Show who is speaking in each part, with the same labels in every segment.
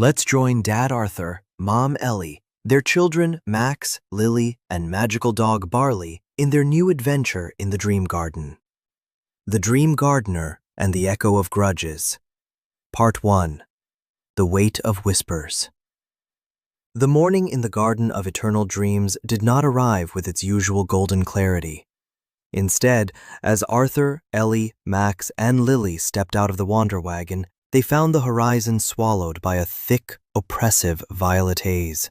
Speaker 1: Let's join Dad Arthur, Mom Ellie, their children Max, Lily, and magical dog Barley in their new adventure in the Dream Garden. The Dream Gardener and the Echo of Grudges. Part 1. The Weight of Whispers. The morning in the Garden of Eternal Dreams did not arrive with its usual golden clarity. Instead, as Arthur, Ellie, Max, and Lily stepped out of the wander wagon, they found the horizon swallowed by a thick, oppressive violet haze.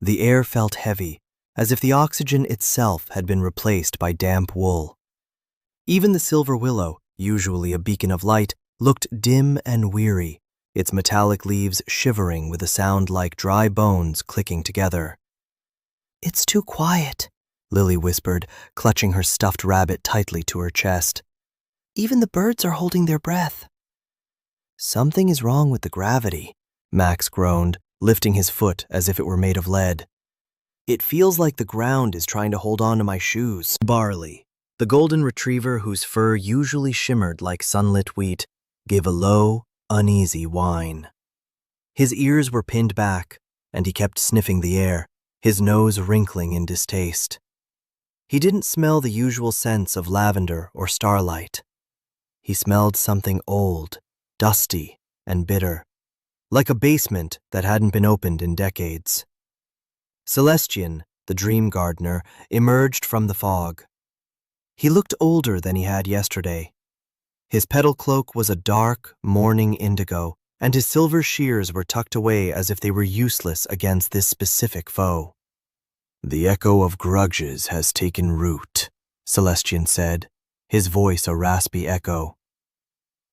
Speaker 1: The air felt heavy, as if the oxygen itself had been replaced by damp wool. Even the silver willow, usually a beacon of light, looked dim and weary, its metallic leaves shivering with a sound like dry bones clicking together. "It's too quiet," Lily whispered, clutching her stuffed rabbit tightly to her chest. "Even the birds are holding their breath." "Something is wrong with the gravity," Max groaned, lifting his foot as if it were made of lead. "It feels like the ground is trying to hold on to my shoes." Barley, the golden retriever whose fur usually shimmered like sunlit wheat, gave a low, uneasy whine. His ears were pinned back, and he kept sniffing the air, his nose wrinkling in distaste. He didn't smell the usual scents of lavender or starlight. He smelled something old, dusty, and bitter, like a basement that hadn't been opened in decades. Celestian, the dream gardener, emerged from the fog. He looked older than he had yesterday. His petal cloak was a dark, mourning indigo, and his silver shears were tucked away as if they were useless against this specific foe. "The echo of Grudges has taken root," Celestian said, his voice a raspy echo.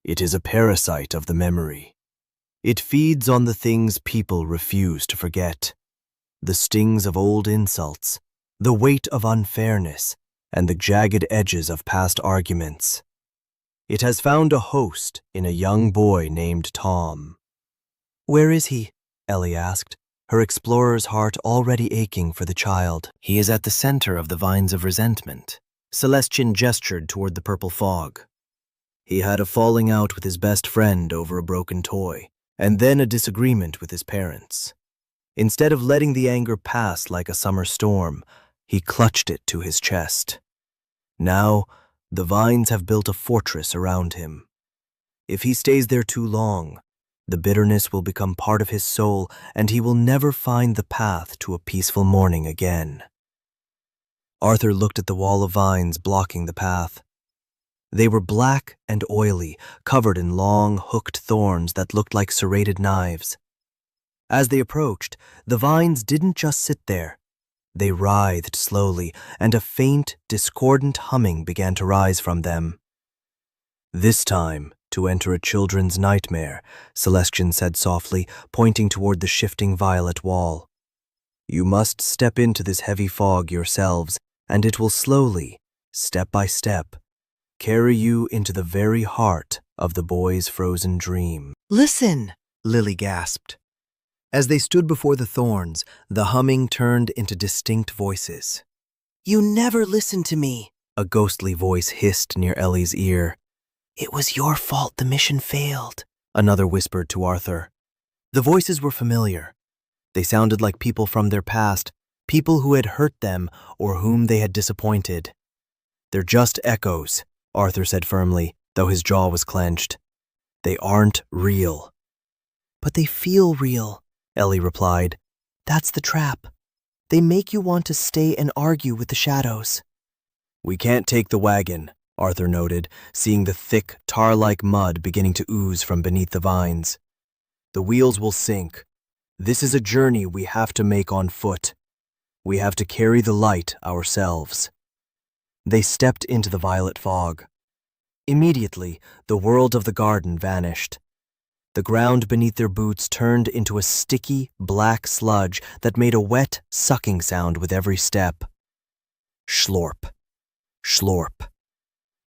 Speaker 1: "It is a parasite of the memory. It feeds on the things people refuse to forget, the stings of old insults, the weight of unfairness, and the jagged edges of past arguments. It has found a host in a young boy named Tom." "Where is he?" Ellie asked, her explorer's heart already aching for the child. "He is at the center of the vines of resentment." Celestian gestured toward the purple fog. "He had a falling out with his best friend over a broken toy, and then a disagreement with his parents. Instead of letting the anger pass like a summer storm, he clutched it to his chest. Now, the vines have built a fortress around him. If he stays there too long, the bitterness will become part of his soul, and he will never find the path to a peaceful morning again." Arthur looked at the wall of vines blocking the path. They were black and oily, covered in long, hooked thorns that looked like serrated knives. As they approached, the vines didn't just sit there. They writhed slowly, and a faint, discordant humming began to rise from them. "This time, to enter a children's nightmare," Celestian said softly, pointing toward the shifting violet wall. "You must step into this heavy fog yourselves, and it will slowly, step by step, carry you into the very heart of the boy's frozen dream." "Listen!" Lily gasped. As they stood before the thorns, the humming turned into distinct voices. "You never listened to me," a ghostly voice hissed near Ellie's ear. "It was your fault the mission failed," another whispered to Arthur. The voices were familiar. They sounded like people from their past, people who had hurt them or whom they had disappointed. "They're just echoes," Arthur said firmly, though his jaw was clenched. "They aren't real." "But they feel real," Ellie replied. "That's the trap. They make you want to stay and argue with the shadows." "We can't take the wagon," Arthur noted, seeing the thick, tar-like mud beginning to ooze from beneath the vines. "The wheels will sink. This is a journey we have to make on foot. We have to carry the light ourselves." They stepped into the violet fog. Immediately, the world of the garden vanished. The ground beneath their boots turned into a sticky, black sludge that made a wet, sucking sound with every step. Schlorp, schlorp,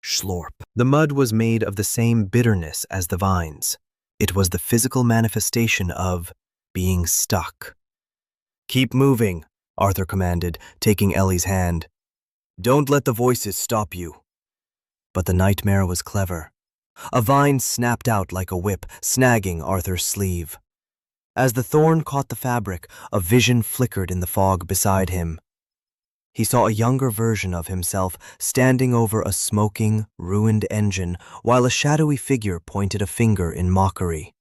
Speaker 1: schlorp. The mud was made of the same bitterness as the vines. It was the physical manifestation of being stuck. "Keep moving," Arthur commanded, taking Ellie's hand. "Don't let the voices stop you." But the nightmare was clever. A vine snapped out like a whip, snagging Arthur's sleeve. As the thorn caught the fabric, a vision flickered in the fog beside him. He saw a younger version of himself standing over a smoking, ruined engine while a shadowy figure pointed a finger in mockery.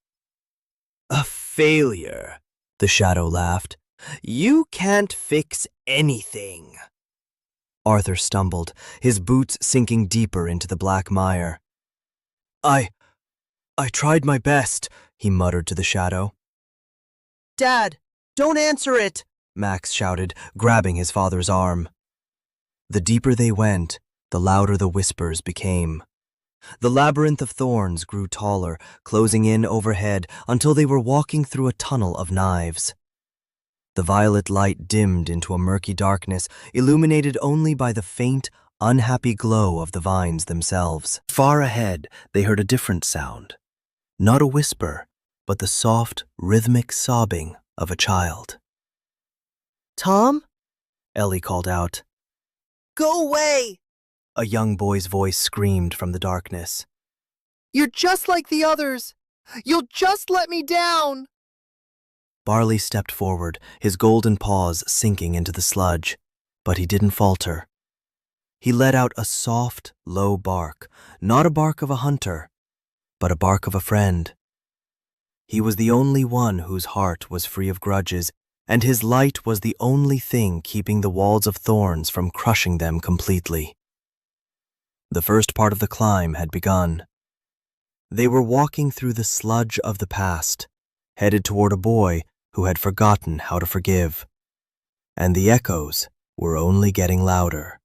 Speaker 1: "A failure," the shadow laughed. "You can't fix anything." Arthur stumbled, his boots sinking deeper into the black mire. I tried my best," he muttered to the shadow. "Dad, don't answer it!" Max shouted, grabbing his father's arm. The deeper they went, the louder the whispers became. The labyrinth of thorns grew taller, closing in overhead until they were walking through a tunnel of knives. The violet light dimmed into a murky darkness, illuminated only by the faint, unhappy glow of the vines themselves. Far ahead, they heard a different sound. Not a whisper, but the soft, rhythmic sobbing of a child. "Tom?" Ellie called out. "Go away!" a young boy's voice screamed from the darkness. "You're just like the others! You'll just let me down!" Barley stepped forward, his golden paws sinking into the sludge, but he didn't falter. He let out a soft, low bark, not a bark of a hunter, but a bark of a friend. He was the only one whose heart was free of grudges, and his light was the only thing keeping the walls of thorns from crushing them completely. The first part of the climb had begun. They were walking through the sludge of the past, headed toward a boy who had forgotten how to forgive. And the echoes were only getting louder.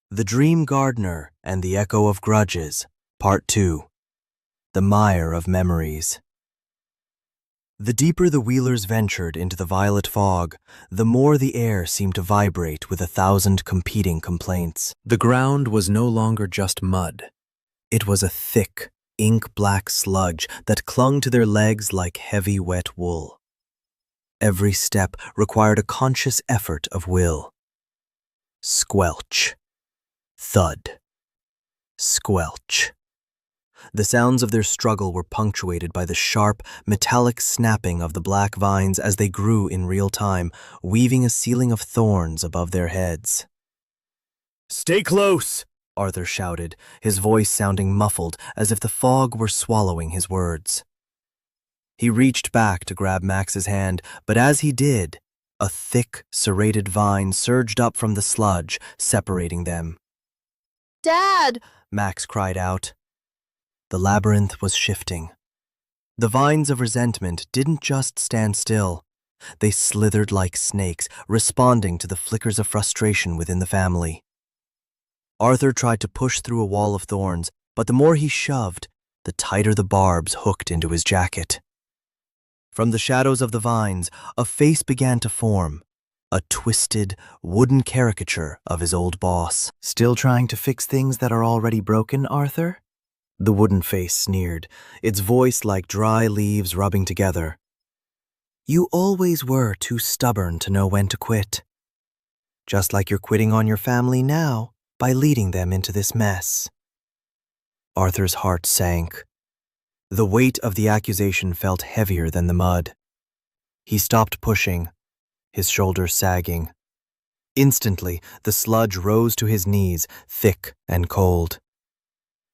Speaker 1: The Dream Gardener and the Echo of Grudges, Part 2. The Mire of Memories. The deeper the wheelers ventured into the violet fog, the more the air seemed to vibrate with 1,000 competing complaints. The ground was no longer just mud. It was a thick, ink-black sludge that clung to their legs like heavy, wet wool. Every step required a conscious effort of will. Squelch. Thud. Squelch. The sounds of their struggle were punctuated by the sharp, metallic snapping of the black vines as they grew in real time, weaving a ceiling of thorns above their heads. "Stay close!" Arthur shouted, his voice sounding muffled as if the fog were swallowing his words. He reached back to grab Max's hand, but as he did, a thick, serrated vine surged up from the sludge, separating them. "Dad!" Max cried out. The labyrinth was shifting. The vines of resentment didn't just stand still. They slithered like snakes, responding to the flickers of frustration within the family. Arthur tried to push through a wall of thorns, but the more he shoved, the tighter the barbs hooked into his jacket. From the shadows of the vines, a face began to form, a twisted, wooden caricature of his old boss. "Still trying to fix things that are already broken, Arthur?" The wooden face sneered, its voice like dry leaves rubbing together. "You always were too stubborn to know when to quit. Just like you're quitting on your family now by leading them into this mess." Arthur's heart sank. The weight of the accusation felt heavier than the mud. He stopped pushing, his shoulders sagging. Instantly, the sludge rose to his knees, thick and cold.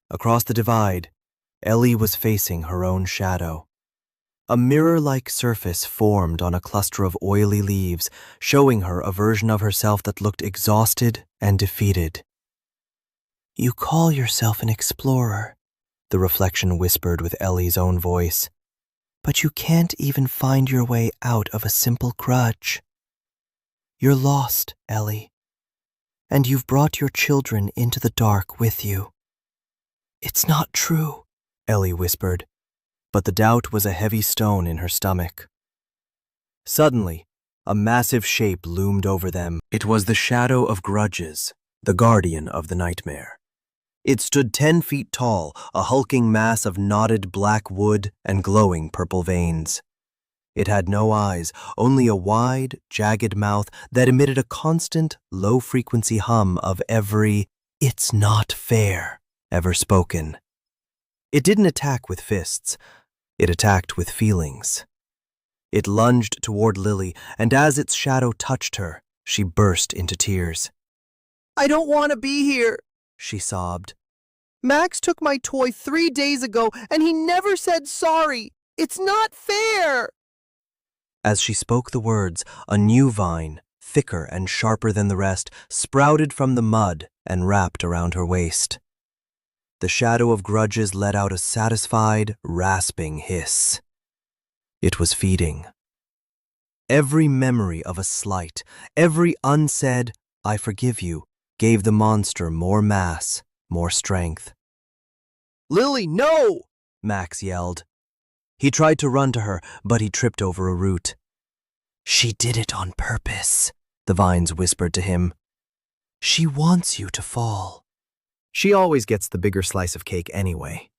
Speaker 1: Across the divide, Ellie was facing her own shadow. A mirror-like surface formed on a cluster of oily leaves, showing her a version of herself that looked exhausted and defeated. "You call yourself an explorer," the reflection whispered with Ellie's own voice, "but you can't even find your way out of a simple grudge. You're lost, Ellie, and you've brought your children into the dark with you." "It's not true," Ellie whispered, but the doubt was a heavy stone in her stomach. Suddenly, a massive shape loomed over them. It was the shadow of Grudges, the guardian of the nightmare. It stood 10 feet tall, a hulking mass of knotted black wood and glowing purple veins. It had no eyes, only a wide, jagged mouth that emitted a constant, low-frequency hum of every "it's not fair" ever spoken. It didn't attack with fists. It attacked with feelings. It lunged toward Lily, and as its shadow touched her, she burst into tears.
Speaker 2: I don't want to be here,
Speaker 1: She sobbed.
Speaker 2: Max took my toy 3 days ago and he never said sorry. It's not fair.
Speaker 1: As she spoke the words, a new vine, thicker and sharper than the rest, sprouted from the mud and wrapped around her waist. The shadow of Grudges let out a satisfied, rasping hiss. It was feeding. Every memory of a slight, every unsaid, "I forgive you," gave the monster more mass, more strength.
Speaker 2: Lily, no!
Speaker 1: Max yelled. He tried to run to her, but he tripped over a root. She did it on purpose, the vines whispered to him. She wants you to fall. She always gets the bigger slice of cake anyway.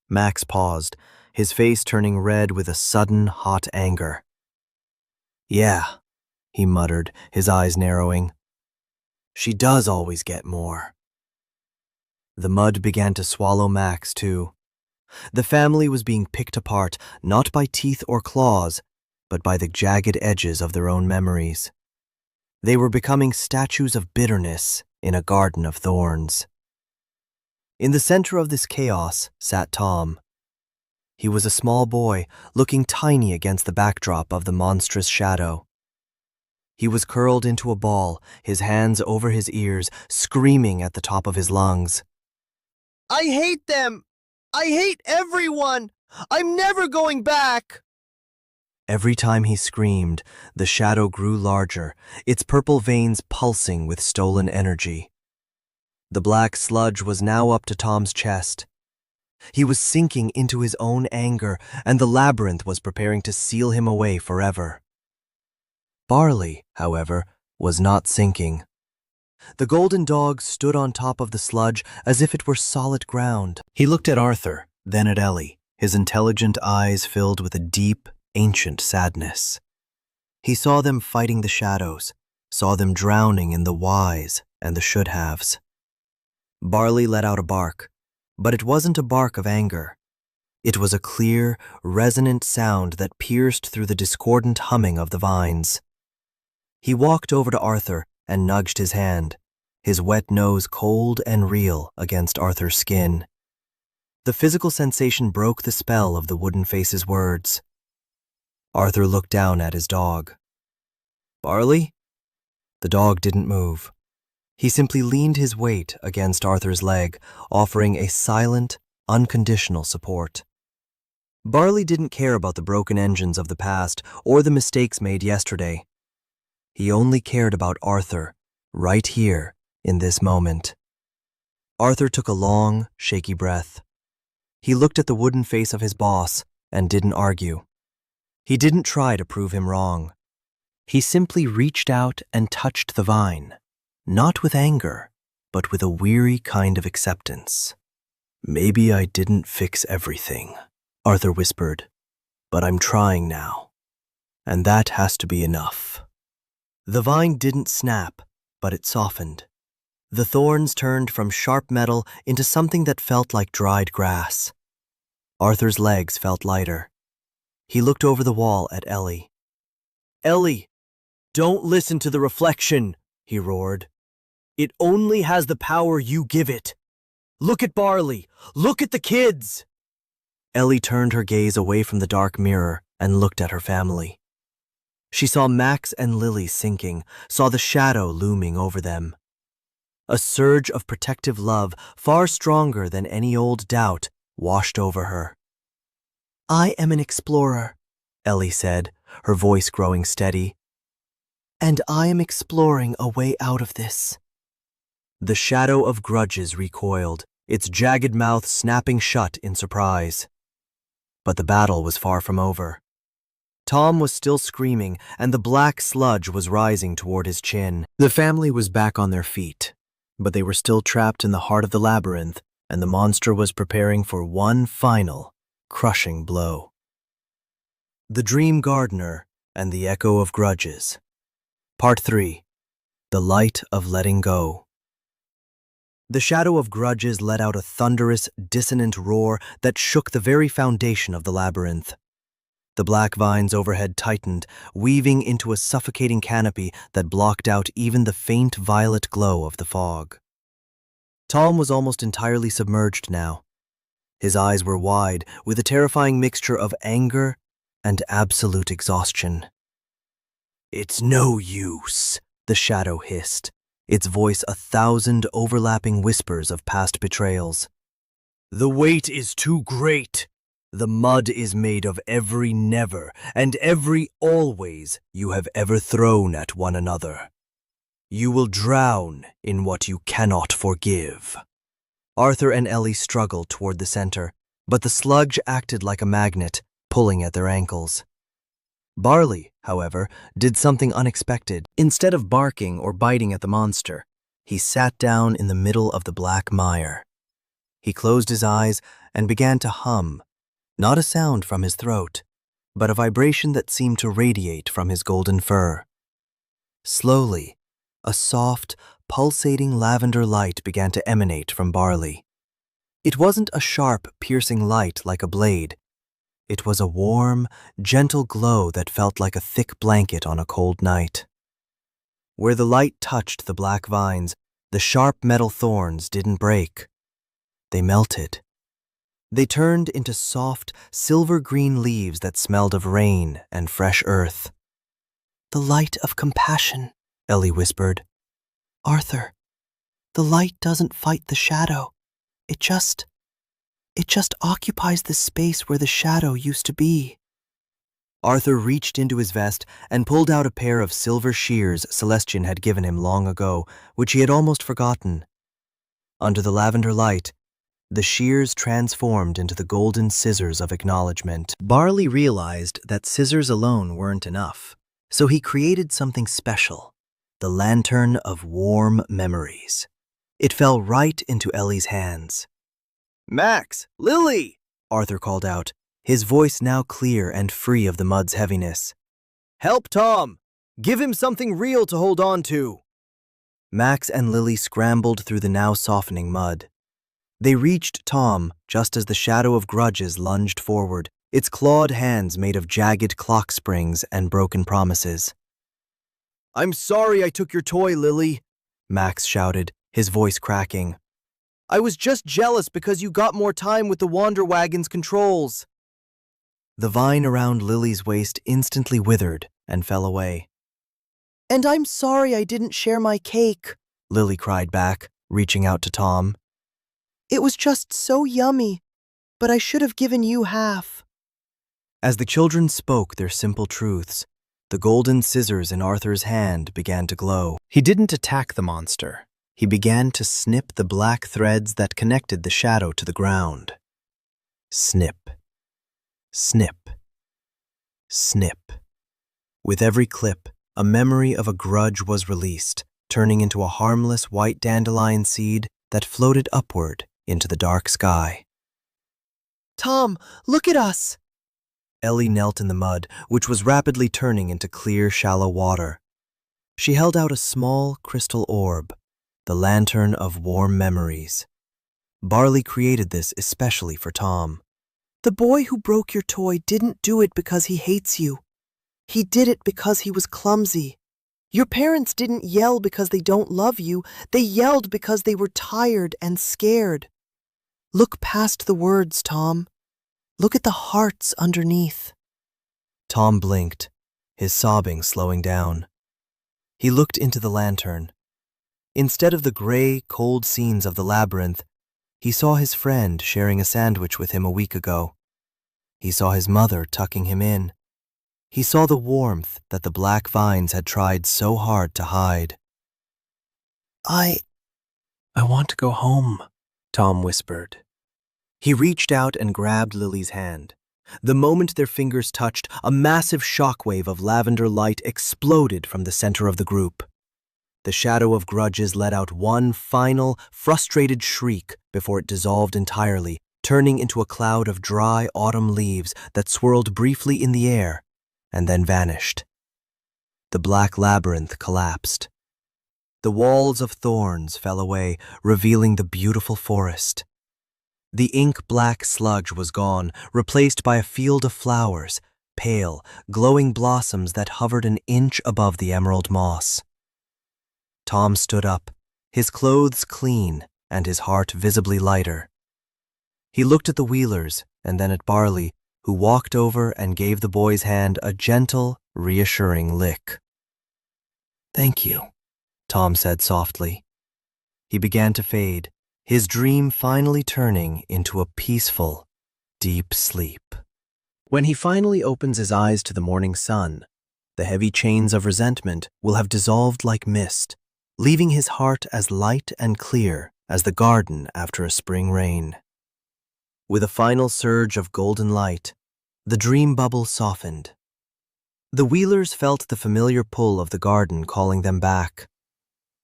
Speaker 1: Max paused, his face turning red with a sudden, hot anger. Yeah, he muttered, his eyes narrowing. She does always get more. The mud began to swallow Max, too. The family was being picked apart, not by teeth or claws, but by the jagged edges of their own memories. They were becoming statues of bitterness in a garden of thorns. In the center of this chaos sat Tom. He was a small boy, looking tiny against the backdrop of the monstrous shadow. He was curled into a ball, his hands over his ears, screaming at the top of his lungs.
Speaker 2: I hate them! I hate everyone! I'm never going back!
Speaker 1: Every time he screamed, the shadow grew larger, its purple veins pulsing with stolen energy. The black sludge was now up to Tom's chest. He was sinking into his own anger, and the labyrinth was preparing to seal him away forever. Barley, however, was not sinking. The golden dog stood on top of the sludge as if it were solid ground. He looked at Arthur, then at Ellie, his intelligent eyes filled with a deep, ancient sadness. He saw them fighting the shadows, saw them drowning in the whys and the should-haves. Barley let out a bark, but it wasn't a bark of anger. It was a clear, resonant sound that pierced through the discordant humming of the vines. He walked over to Arthur and nudged his hand, his wet nose cold and real against Arthur's skin. The physical sensation broke the spell of the wooden face's words. Arthur looked down at his dog. Barley? The dog didn't move. He simply leaned his weight against Arthur's leg, offering a silent, unconditional support. Barley didn't care about the broken engines of the past or the mistakes made yesterday. He only cared about Arthur, right here, in this moment. Arthur took a long, shaky breath. He looked at the wooden face of his boss and didn't argue. He didn't try to prove him wrong. He simply reached out and touched the vine, not with anger, but with a weary kind of acceptance. Maybe I didn't fix everything, Arthur whispered, but I'm trying now, and that has to be enough. The vine didn't snap, but it softened. The thorns turned from sharp metal into something that felt like dried grass. Arthur's legs felt lighter. He looked over the wall at Ellie. Ellie, don't listen to the reflection, he roared. It only has the power you give it. Look at Barley. Look at the kids. Ellie turned her gaze away from the dark mirror and looked at her family. She saw Max and Lily sinking, saw the shadow looming over them. A surge of protective love, far stronger than any old doubt, washed over her. I am an explorer, Ellie said, her voice growing steady. And I am exploring a way out of this. The shadow of Grudges recoiled, its jagged mouth snapping shut in surprise. But the battle was far from over. Tom was still screaming, and the black sludge was rising toward his chin. The family was back on their feet, but they were still trapped in the heart of the labyrinth, and the monster was preparing for one final, crushing blow. The Dream Gardener and the Echo of Grudges. Part 3. The Light of Letting Go. The shadow of Grudges let out a thunderous, dissonant roar that shook the very foundation of the labyrinth. The black vines overhead tightened, weaving into a suffocating canopy that blocked out even the faint violet glow of the fog. Tom was almost entirely submerged now. His eyes were wide, with a terrifying mixture of anger and absolute exhaustion. "It's no use," the shadow hissed, its voice 1,000 overlapping whispers of past betrayals. "The weight is too great. The mud is made of every never and every always you have ever thrown at one another. You will drown in what you cannot forgive." Arthur and Ellie struggled toward the center, but the sludge acted like a magnet, pulling at their ankles. Barley, however, did something unexpected. Instead of barking or biting at the monster, he sat down in the middle of the black mire. He closed his eyes and began to hum, not a sound from his throat, but a vibration that seemed to radiate from his golden fur. Slowly, a soft, pulsating lavender light began to emanate from Barley. It wasn't a sharp, piercing light like a blade. It was a warm, gentle glow that felt like a thick blanket on a cold night. Where the light touched the black vines, the sharp metal thorns didn't break. They melted. They turned into soft, silver-green leaves that smelled of rain and fresh earth. "The light of compassion," Ellie whispered. "Arthur, the light doesn't fight the shadow. It just occupies the space where the shadow used to be." Arthur reached into his vest and pulled out a pair of silver shears Celestian had given him long ago, which he had almost forgotten. Under the lavender light, the shears transformed into the golden scissors of acknowledgement. Barley realized that scissors alone weren't enough, so he created something special, the lantern of warm memories. It fell right into Ellie's hands. "Max! Lily!" Arthur called out, his voice now clear and free of the mud's heaviness. "Help Tom! Give him something real to hold on to!" Max and Lily scrambled through the now softening mud. They reached Tom just as the shadow of Grudges lunged forward, its clawed hands made of jagged clock springs and broken promises. "I'm sorry I took your toy, Lily," Max shouted, his voice cracking. "I was just jealous because you got more time with the Wander Wagon's controls." The vine around Lily's waist instantly withered and fell away. "And I'm sorry I didn't share my cake," Lily cried back, reaching out to Tom. "It was just so yummy, but I should have given you half." As the children spoke their simple truths, the golden scissors in Arthur's hand began to glow. He didn't attack the monster. He began to snip the black threads that connected the shadow to the ground. Snip, snip, snip. With every clip, a memory of a grudge was released, turning into a harmless white dandelion seed that floated upward into the dark sky. "Tom, look at us!" Ellie knelt in the mud, which was rapidly turning into clear, shallow water. She held out a small crystal orb, the lantern of warm memories. Barley created this especially for Tom. "The boy who broke your toy didn't do it because he hates you. He did it because he was clumsy. Your parents didn't yell because they don't love you. They yelled because they were tired and scared. Look past the words, Tom. Look at the hearts underneath." Tom blinked, his sobbing slowing down. He looked into the lantern. Instead of the gray, cold scenes of the labyrinth, he saw his friend sharing a sandwich with him a week ago. He saw his mother tucking him in. He saw the warmth that the black vines had tried so hard to hide. I want to go home," Tom whispered. He reached out and grabbed Lily's hand. The moment their fingers touched, a massive shockwave of lavender light exploded from the center of the group. The shadow of Grudges let out one final, frustrated shriek before it dissolved entirely, turning into a cloud of dry autumn leaves that swirled briefly in the air and then vanished. The black labyrinth collapsed. The walls of thorns fell away, revealing the beautiful forest. The ink-black sludge was gone, replaced by a field of flowers, pale, glowing blossoms that hovered an inch above the emerald moss. Tom stood up, his clothes clean and his heart visibly lighter. He looked at the Wheelers and then at Barley, who walked over and gave the boy's hand a gentle, reassuring lick. "Thank you," Tom said softly. He began to fade, his dream finally turning into a peaceful, deep sleep. When he finally opens his eyes to the morning sun, the heavy chains of resentment will have dissolved like mist, leaving his heart as light and clear as the garden after a spring rain. With a final surge of golden light, the dream bubble softened. The Wheelers felt the familiar pull of the garden calling them back.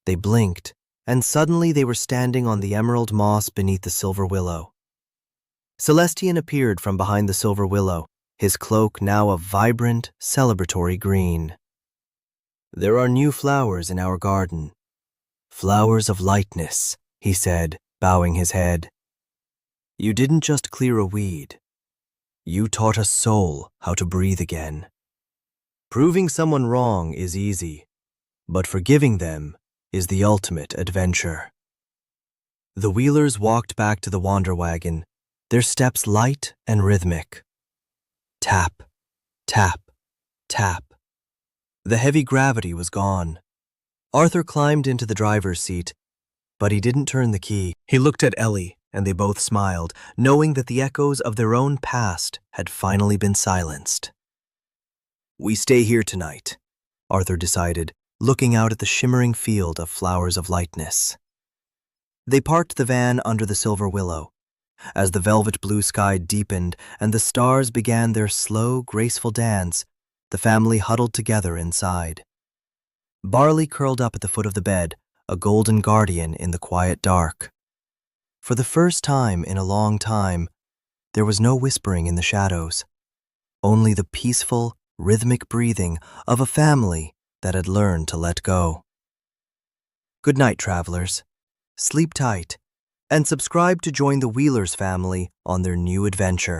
Speaker 1: They blinked, and suddenly they were standing on the emerald moss beneath the silver willow. Celestian appeared from behind the silver willow, his cloak now a vibrant, celebratory green. "There are new flowers in our garden. Flowers of lightness," he said, bowing his head. "You didn't just clear a weed. You taught a soul how to breathe again. Proving someone wrong is easy, but forgiving them is the ultimate adventure." The Wheelers walked back to the Wander Wagon, their steps light and rhythmic. Tap, tap, tap. The heavy gravity was gone. Arthur climbed into the driver's seat, but he didn't turn the key. He looked at Ellie, and they both smiled, knowing that the echoes of their own past had finally been silenced. "We stay here tonight," Arthur decided, looking out at the shimmering field of flowers of lightness. They parked the van under the silver willow. As the velvet blue sky deepened and the stars began their slow, graceful dance, the family huddled together inside. Barley curled up at the foot of the bed, a golden guardian in the quiet dark. For the first time in a long time, there was no whispering in the shadows, only the peaceful, rhythmic breathing of a family that had learned to let go. Good night, travelers. Sleep tight, and subscribe to join the Wheelers family on their new adventure.